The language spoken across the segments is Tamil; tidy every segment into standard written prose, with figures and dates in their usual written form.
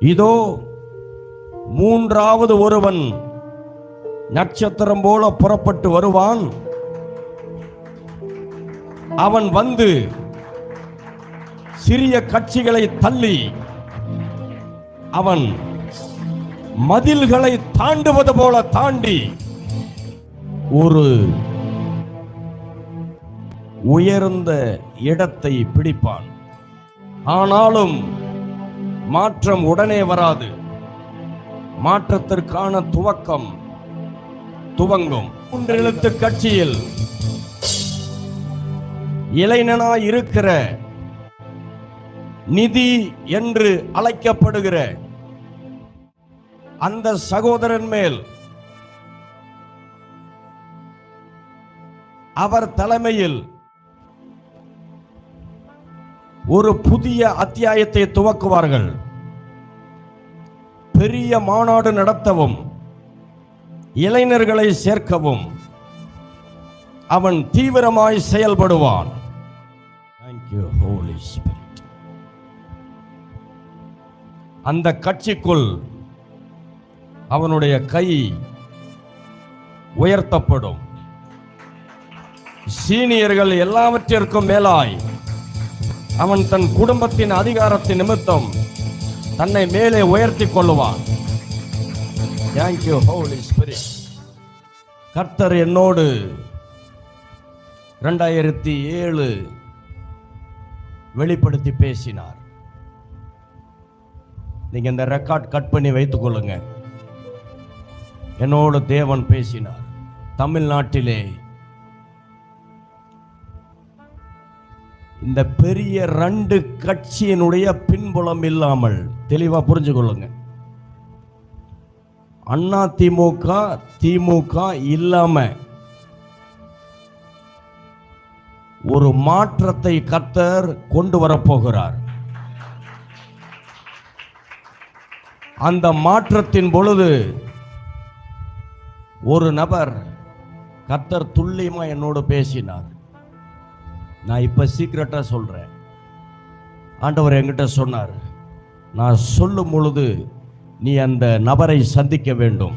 இதோ மூன்றாவது ஒருவன் நட்சத்திரம் போல புறப்பட்டு வருவான். அவன் வந்து சிறிய கட்சிகளை தள்ளி அவன் மதில்களை தாண்டுவது போல தாண்டி ஒரு உயர்ந்த இடத்தை பிடிப்பான். ஆனாலும் மாற்றம் உடனே வராது. மாற்றத்திற்கான துவங்கும். 3 எழுத்து கட்சியில் இளைஞனாய் இருக்கிற நிதி என்று அழைக்கப்படுகிற அந்த சகோதரன் மேல் அவர் தலைமையில் ஒரு புதிய அத்தியாயத்தை துவக்குவார்கள். பெரிய மாநாடு நடத்தவும் இளைஞர்களை சேர்க்கவும் அவன் தீவிரமாய் செயல்படுவான். Thank you, Holy Spirit. அந்த கட்சிக்குள் அவனுடைய கை உயர்த்தப்படும். சீனியர்கள் எல்லாவற்றிற்கும் மேலாய் அவன் தன் குடும்பத்தின் அதிகாரத்தின் நிமித்தம் தன்னை மேலே உயர்த்தி கொள்ளுவான். Thank you, Holy Spirit. கர்த்தர் என்னோடு 2007 வெளிப்படுத்தி பேசினார். நீங்க இந்த ரெக்கார்ட் கட் பண்ணி வைத்துக் கொள்ளுங்க. என்னோடு தேவன் பேசினார். தமிழ்நாட்டிலே இந்த பெரிய 2 கட்சியினுடைய பின்புலம் இல்லாமல், தெளிவா புரிஞ்சு கொள்ளுங்க, அண்ணா திமுக திமுக இல்லாம ஒரு மாற்றத்தை கர்த்தர் கொண்டு வரப்போகிறார். அந்த மாற்றத்தின் பொழுது ஒரு நபர் கர்த்தர் துல்லியமா என்னோடு பேசினார். நான் இப்ப சீக்கிரட்டா சொல்றேன். ஆண்டவர் என்கிட்ட சொன்னார், நான் சொல்லும் பொழுது நீ அந்த நபரை சந்திக்க வேண்டும்.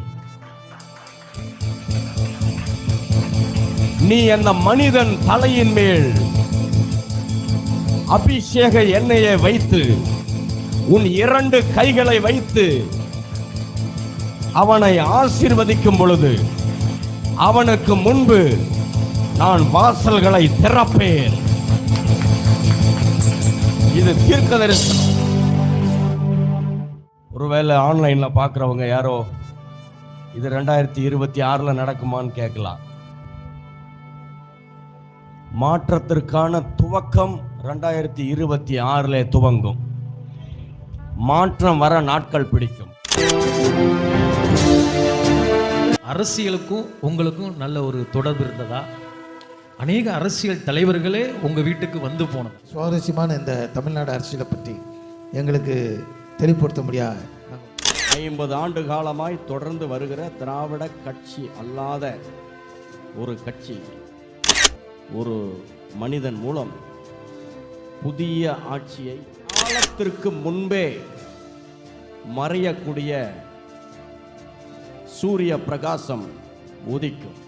நீ அந்த மனிதன் தலையின் மேல் அபிஷேக எண்ணெயை வைத்து உன் 2 கைகளை வைத்து அவனை ஆசீர்வதிக்கும் பொழுது அவனுக்கு முன்பு நான் வாசல்களை திறப்பேன். இது தீர்க்கதரிசனம். ஒருவேளை ஆன்லைன்ல பார்க்குறவங்க யாரோ இது 2026 நடக்குமான்னு கேட்கலாம். மாற்றத்திற்கான துவக்கம் 2026 துவங்கும். மாற்றம் வர நாட்கள் பிடிக்கும். அரசியலுக்கும் உங்களுக்கும் நல்ல ஒரு தொடர்பு இருந்ததா? அநேக அரசியல் தலைவர்களே உங்க வீட்டுக்கு வந்து போனது. சுவாரஸ்யமான இந்த தமிழ்நாடு அரசியலை பற்றி எங்களுக்கு தெளிவுபடுத்த முடியாது. 50 ஆண்டு காலமாய் தொடர்ந்து வருகிற திராவிட கட்சி அல்லாத ஒரு கட்சி, ஒரு மனிதன் மூலம் புதிய ஆட்சியை காலத்திற்கு முன்பே மறையக்கூடிய சூரிய பிரகாசம் உதிக்கும்.